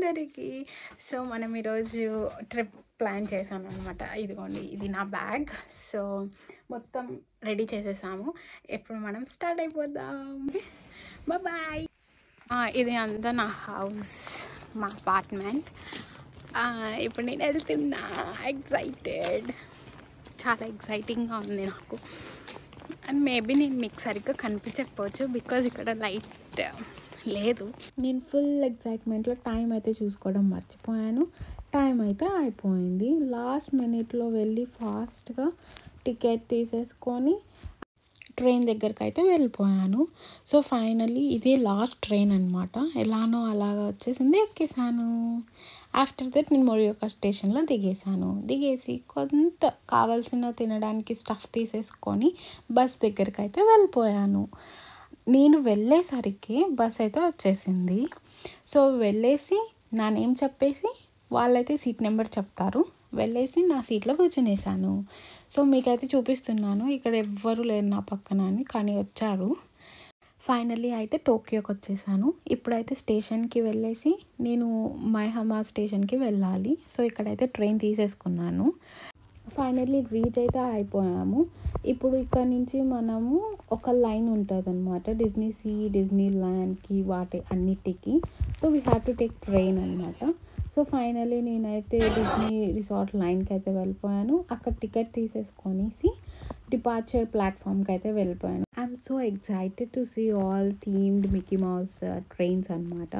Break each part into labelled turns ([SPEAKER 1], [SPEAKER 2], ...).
[SPEAKER 1] అందరికీ. సో మనం ఈరోజు ట్రిప్ ప్లాన్ చేశాను అనమాట. ఇదిగోండి, ఇది నా బ్యాగ్. సో మొత్తం రెడీ చేసేసాము. ఇప్పుడు మనం స్టార్ట్ అయిపోదాం. బాయ్. ఇది అంతా నా హౌస్, మా అపార్ట్మెంట్. ఇప్పుడు నేను వెళ్తున్నా. ఎగ్జైటెడ్, చాలా ఎగ్జైటింగ్గా ఉంది నాకు. అండ్ మేబీ నేను మీకు సరిగ్గా కనిపించకపోవచ్చు బికాజ్ ఇక్కడ లైట్ లేదు. నేను ఫుల్ ఎగ్జైట్మెంట్లో టైం అయితే చూసుకోవడం మర్చిపోయాను. టైం అయితే అయిపోయింది. లాస్ట్ మినిట్లో వెళ్ళి ఫాస్ట్గా టికెట్ తీసేసుకొని ట్రైన్ దగ్గరికి అయితే వెళ్ళిపోయాను. సో ఫైనల్లీ ఇదే లాస్ట్ ట్రైన్ అనమాట. ఎలానో అలాగా వచ్చేసింది, ఎక్కేసాను. ఆఫ్టర్ దట్ నేను మొరియోకా స్టేషన్లో దిగేసి కొంత కావాల్సిన తినడానికి స్టఫ్ తీసేసుకొని బస్ దగ్గరికి అయితే వెళ్ళిపోయాను. నేను వెళ్ళేసరికి బస్ అయితే వచ్చేసింది. సో వెళ్ళేసి నా నేమ్ చెప్పేసి వాళ్ళైతే సీట్ నెంబర్ చెప్తారు. వెళ్ళేసి నా సీట్లో కూర్చునేసాను. సో మీకైతే చూపిస్తున్నాను, ఇక్కడ ఎవ్వరు లేరు నా పక్కన అని, కానీ వచ్చారు. ఫైనల్లీ అయితే టోక్యోకి వచ్చేసాను. ఇప్పుడైతే స్టేషన్కి వెళ్ళేసి నేను మైహమా స్టేషన్కి వెళ్ళాలి. సో ఇక్కడైతే ట్రైన్ తీసేసుకున్నాను. ఫైనల్లీ రీచ్ అయితే అయిపోయాము. ఇప్పుడు ఇక్కడ నుంచి మనము ఒక లైన్ ఉంటుంది అనమాట, డిజ్నీ సీ, డిజ్నీ ల్యాండ్కి, వాటి అన్నిటికీ. So we have to take train అనమాట. సో ఫైనల్లీ నేనైతే డిజ్నీ రిసార్ట్ లైన్కి అయితే వెళ్ళిపోయాను. అక్కడ టికెట్ తీసేసుకొనేసి డిపార్చర్ ప్లాట్ఫామ్కి అయితే వెళ్ళిపోయాను. I'm so excited to see all themed Mickey Mouse trains అనమాట.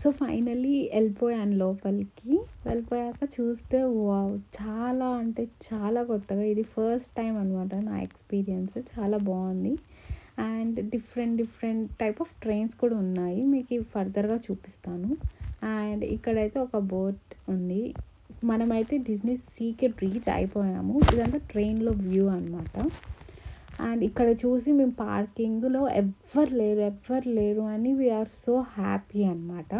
[SPEAKER 1] సో ఫైనల్లీ వెళ్ళిపోయాను లోపలికి. వెళ్ళిపోయాక చూస్తే వావ్, చాలా అంటే చాలా కొత్తగా, ఇది ఫస్ట్ టైం అనమాట నా ఎక్స్పీరియన్స్. చాలా బాగుంది. And different type of trains కూడా ఉన్నాయి, మీకు ఫర్దర్గా చూపిస్తాను. అండ్ ఇక్కడైతే ఒక బోట్ ఉంది. మనమైతే డిజ్నీ సీకి రీచ్ అయిపోయాము. ఇదంతా ట్రైన్లో వ్యూ అనమాట. అండ్ ఇక్కడ చూసి మేము పార్కింగ్లో ఎవ్వరు లేరు అని వీఆర్ సో హ్యాపీ అనమాట.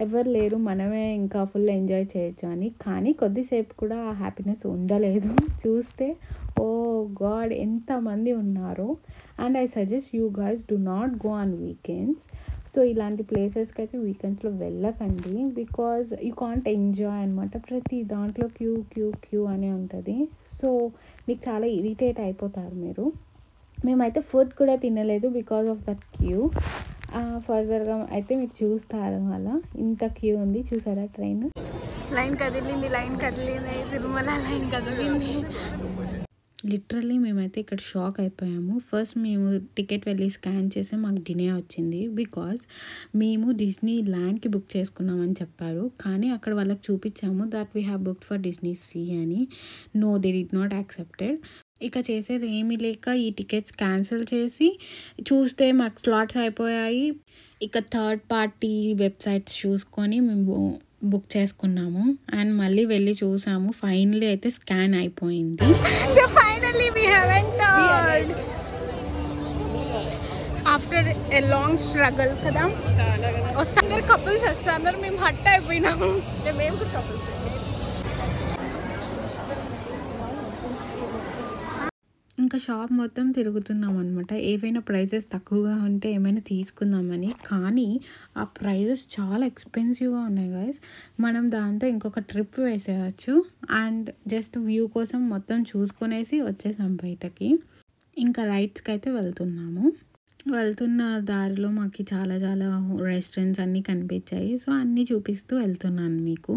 [SPEAKER 1] ఎవరు లేరు, మనమే ఇంకా ఫుల్ ఎంజాయ్ చేయొచ్చు అని. కానీ కొద్దిసేపు కూడా ఆ హ్యాపీనెస్ ఉండలేదు. చూస్తే ఓ గాడ్ ఎంతమంది ఉన్నారో. And I suggest you guys do not go on weekends. So ఇలాంటి ప్లేసెస్కి అయితే వీకెండ్స్లో వెళ్ళకండి, బికాజ్ యూ కాంట్ ఎంజాయ్ అనమాట. ప్రతి దాంట్లో క్యూ అనే ఉంటుంది. సో మీకు చాలా ఇరిటేట్ అయిపోతారు మీరు. మేమైతే ఫుడ్ కూడా తినలేదు బికాజ్ ఆఫ్ దట్ క్యూ. ఫర్దర్గా అయితే మీరు చూస్తారు, అలా ఇంత క్యూ ఉంది. చూసారా, ట్రైన్ లైన్ కదిలింది, తిరుమల లైన్ కదిలింది. లిటరల్లీ మేమైతే ఇక్కడ షాక్ అయిపోయాము. ఫస్ట్ మేము టికెట్ వెళ్ళి స్కాన్ చేసి మాకు డిలే వచ్చింది బికాజ్ మేము డిజ్నీ ల్యాండ్కి బుక్ చేసుకున్నామని చెప్పారు. కానీ అక్కడ వాళ్ళకి చూపించాము that we have booked for Disney sea అని. No, they did not accepted. ఇక చేసేది ఏమీ లేక ఈ టికెట్స్ క్యాన్సిల్ చేసి చూస్తే మాకు స్లాట్స్ అయిపోయాయి. ఇక థర్డ్ పార్టీ వెబ్సైట్స్ చూసుకొని మేము బుక్ చేసుకున్నాము. అండ్ మళ్ళీ వెళ్ళి చూసాము. ఫైనల్లీ అయితే స్కాన్ అయిపోయింది. So finally we have entered after a long struggle కదా. వస్తున్నారు కపుల్స్, వస్తున్నారు, మేము హట్ అయిపోయినాము. మేము కపుల్స్. ఇంకా షాప్ మొత్తం తిరుగుతున్నాం అనమాట, ఏవైనా ప్రైజెస్ తక్కువగా ఉంటే ఏమైనా తీసుకుందామని. కానీ ఆ ప్రైజెస్ చాలా ఎక్స్పెన్సివ్గా ఉన్నాయి గైస్. మనం దాంతో ఇంకొక ట్రిప్ వేసేయచ్చు. అండ్ జస్ట్ వ్యూ కోసం మొత్తం చూసుకునేసి వచ్చేసాం బయటకి. ఇంకా రైడ్స్కి అయితే వెళ్తున్న దారిలో మాకు చాలా రెస్టారెంట్స్ అన్నీ కనిపించాయి. సో అన్నీ చూపిస్తూ వెళ్తున్నాను మీకు.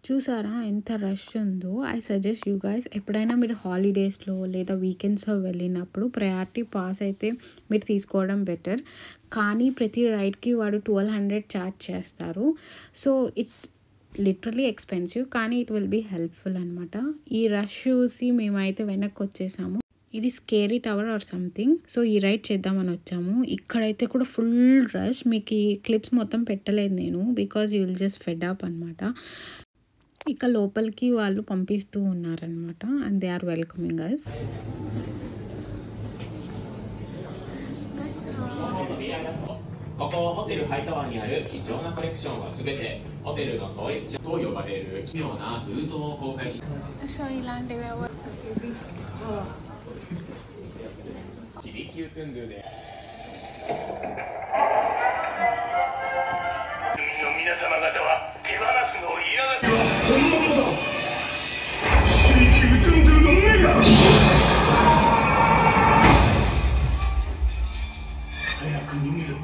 [SPEAKER 1] చూసారా ఎంత రష్ ఉందో. ఐ సజెస్ట్ యూ గైస్, ఎప్పుడైనా మీరు హాలిడేస్లో లేదా వీకెండ్స్లో వెళ్ళినప్పుడు ప్రయారిటీ పాస్ అయితే మీరు తీసుకోవడం బెటర్. కానీ ప్రతి రైడ్కి వాడు 1200 ఛార్జ్ చేస్తారు. సో ఇట్స్ లిటరలీ ఎక్స్పెన్సివ్, కానీ ఇట్ విల్ బీ హెల్ప్ఫుల్ అనమాట. ఈ రష్ చూసి మేమైతే వెనక్కి వచ్చేసాము. ఇది scary tower or something. So ఈ రైడ్ చేద్దామని వచ్చాము. ఇక్కడైతే కూడా ఫుల్ రష్. మీకు ఈ క్లిప్స్ మొత్తం పెట్టలేదు నేను because you will just fed up అనమాట. ఇక లోపలికి వాళ్ళు పంపిస్తూ ఉన్నారనమాట. అండ్ దే ఆర్ వెల్కమింగ్ అస్.
[SPEAKER 2] ここホテルハイタワーにある貴重なコレクションはすべてホテルの創立者と呼ばれる奇妙な偶像を公開し、
[SPEAKER 1] సో ఇలాంటివి ఎవరు
[SPEAKER 2] チリキュートゥンドゥで
[SPEAKER 3] の皆様方は手放すのを嫌がっては本物だ。シリキュートゥンドゥの目が早く逃げろ。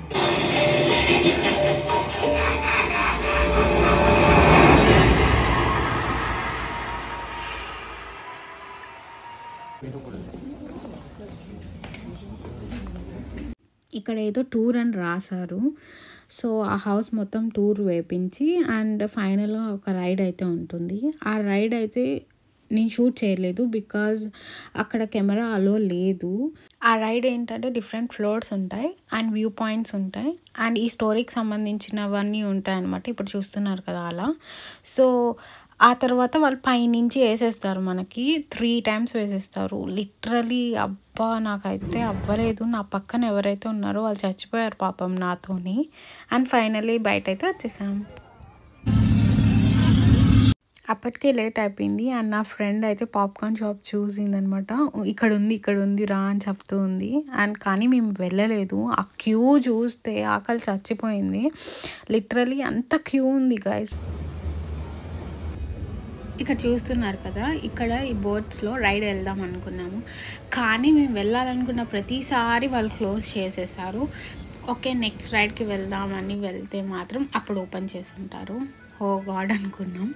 [SPEAKER 1] ఇక్కడ ఏదో టూర్ అని రాశారు. సో ఆ హౌస్ మొత్తం టూర్ వేపించి అండ్ ఫైనల్గా ఒక రైడ్ అయితే ఉంటుంది. ఆ రైడ్ అయితే నేను షూట్ చేయలేదు బికాజ్ అక్కడ కెమెరా అలో లేదు. ఆ రైడ్ ఏంటంటే డిఫరెంట్ ఫ్లోర్స్ ఉంటాయి అండ్ వ్యూ పాయింట్స్ ఉంటాయి అండ్ ఈ స్టోరీకి సంబంధించినవన్నీ ఉంటాయి అన్నమాట. ఇప్పుడు చూస్తున్నారు కదా అలా. సో ఆ తర్వాత వాళ్ళు పైనుంచి వేసేస్తారు, మనకి 3 times వేసేస్తారు లిటరలీ. అబ్బా నాకైతే అవ్వలేదు. నా పక్కన ఎవరైతే ఉన్నారో వాళ్ళు చచ్చిపోయారు పాపం నాతోని. అండ్ ఫైనల్లీ బయట అయితే వచ్చేసాం. అప్పటికే లేట్ అయిపోయింది అండ్ నా ఫ్రెండ్ అయితే పాప్కార్న్ షాప్ చూసిందనమాట. ఇక్కడ ఉంది రా అని చెప్తూ ఉంది. అండ్ కానీ మేము వెళ్ళలేదు. ఆ క్యూ చూస్తే ఆకలి చచ్చిపోయింది లిటరలీ. అంత క్యూ ఉంది గైస్. ఇక్కడ చూస్తున్నారు కదా, ఇక్కడ ఈ బోట్స్లో రైడ్ వెళ్దాం అనుకున్నాము కానీ మేము వెళ్ళాలనుకున్న ప్రతిసారి వాళ్ళు క్లోజ్ చేసేసారు. ఓకే నెక్స్ట్ రైడ్కి వెళ్దామని వెళ్తే మాత్రం అప్పుడు ఓపెన్ చేసి ఉంటారు. ఓ గాడ్ అనుకున్నాం.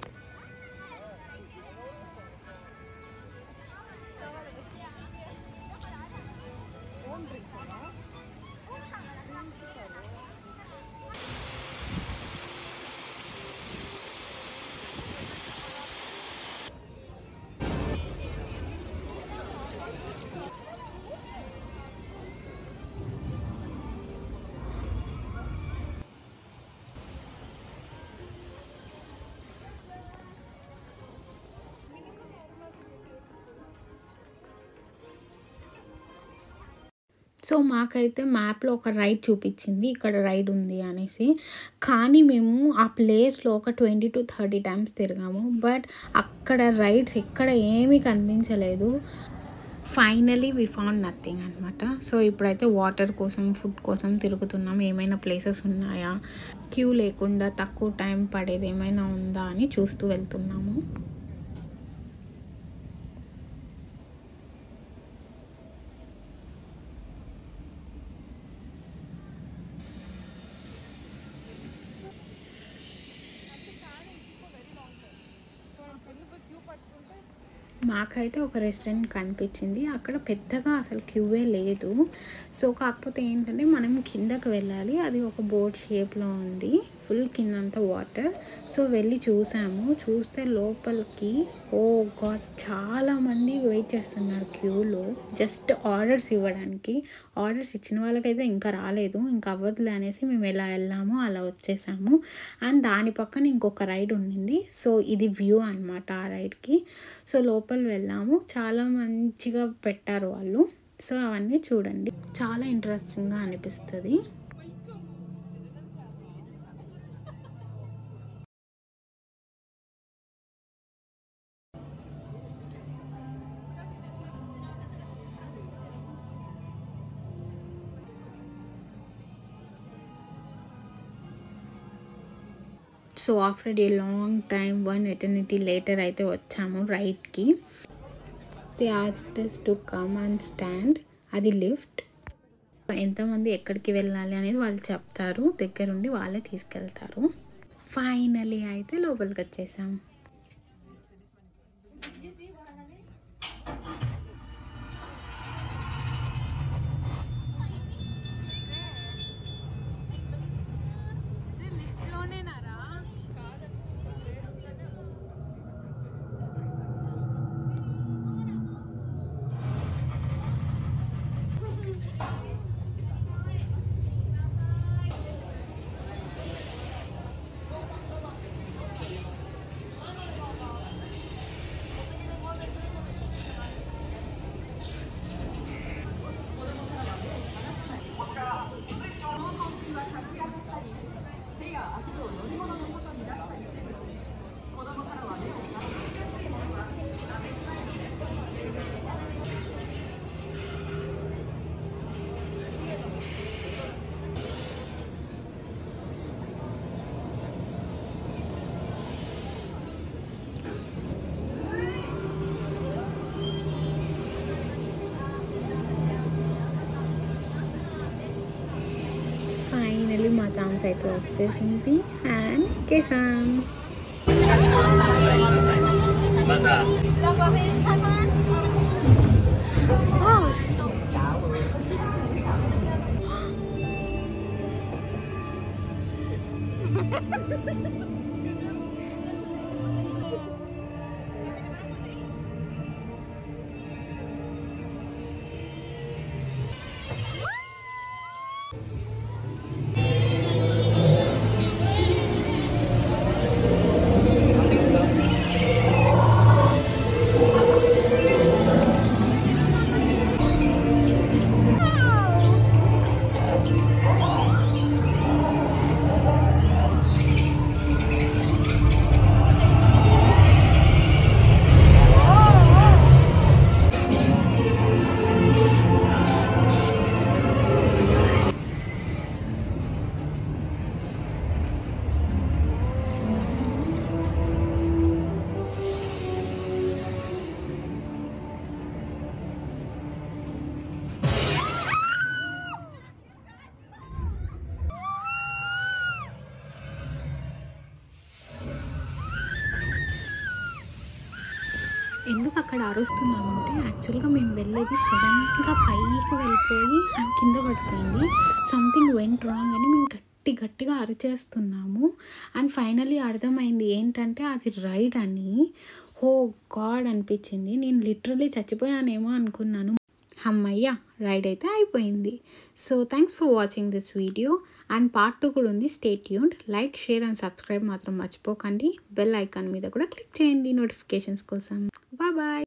[SPEAKER 1] సో మాకైతే మ్యాప్లో ఒక రైడ్ చూపించింది, ఇక్కడ రైడ్ ఉంది అనేసి. కానీ మేము ఆ ప్లేస్లో ఒక 20 to 30 times తిరిగాము. బట్ అక్కడ రైడ్స్ ఎక్కడ ఏమీ కనిపించలేదు. ఫైనలీ వి ఫౌండ్ నథింగ్ అనమాట. సో ఇప్పుడైతే వాటర్ కోసం ఫుడ్ కోసం తిరుగుతున్నాం. ఏమైనా ప్లేసెస్ ఉన్నాయా, క్యూ లేకుండా తక్కువ టైం పడేది ఏమైనా ఉందా అని చూస్తూ వెళ్తున్నాము. మాకైతే ఒక రెస్టారెంట్ కనిపించింది. అక్కడ పెద్దగా అసలు క్యూవే లేదు. సో కాకపోతే ఏంటంటే మనం కిందకి వెళ్ళాలి. అది ఒక బోట్ షేప్లో ఉంది, ఫుల్ కిందంతా వాటర్. సో వెళ్ళి చూసాము. చూస్తే లోపలికి ఓ గాడ్ చాలామంది వెయిట్ చేస్తున్నారు క్యూలో జస్ట్ ఆర్డర్స్ ఇవ్వడానికి. ఆర్డర్స్ ఇచ్చిన వాళ్ళకైతే ఇంకా రాలేదు. ఇంకా అవ్వదులే అనేసి మేము ఎలా వెళ్ళామో అలా వచ్చేసాము. అండ్ దాని పక్కన ఇంకొక రైడ్ ఉండింది. సో ఇది వ్యూ అనమాట ఆ రైడ్కి. సో లోపల వెళ్ళాము. చాలా మంచిగా పెట్టారు వాళ్ళు. సో అవన్నీ చూడండి, చాలా ఇంట్రెస్టింగ్గా అనిపిస్తుంది. So after a long time 1 eternity later అయితే వచ్చాము రైడ్కి. They asked us to come and stand. అది లిఫ్ట్. ఎంతమంది ఎక్కడికి వెళ్ళాలి అనేది వాళ్ళు చెప్తారు, దగ్గరుండి వాళ్ళే తీసుకెళ్తారు. ఫైనలీ అయితే లోపలికి వచ్చేసాం. ఫైనలీ మా ఛాన్స్ అయితే వచ్చేసింది అండ్ ఎక్కేసాం. ఎందుకు అక్కడ అరుస్తున్నామంటే యాక్చువల్గా మేము వెళ్ళేది సడన్గా పైకి వెళ్ళిపోయి అండ్ కింద పడిపోయింది. సంథింగ్ వెంట్ రాంగ్ అని మేము గట్టిగా అరిచేస్తున్నాము. అండ్ ఫైనలీ అర్థమైంది ఏంటంటే అది రైడ్ అని. హో గాడ్ అనిపించింది. నేను లిటరలీ చచ్చిపోయానేమో అనుకున్నాను. అమ్మయ్య, రైడ్ అయితే అయిపోయింది. So thanks for watching this video. And part 2 కూడా ఉంది. Stay tuned. Like, share and subscribe మాత్రం మర్చిపోకండి. బెల్ ఐకాన్ మీద కూడా క్లిక్ చేయండి నోటిఫికేషన్స్ కోసం. బాయ్.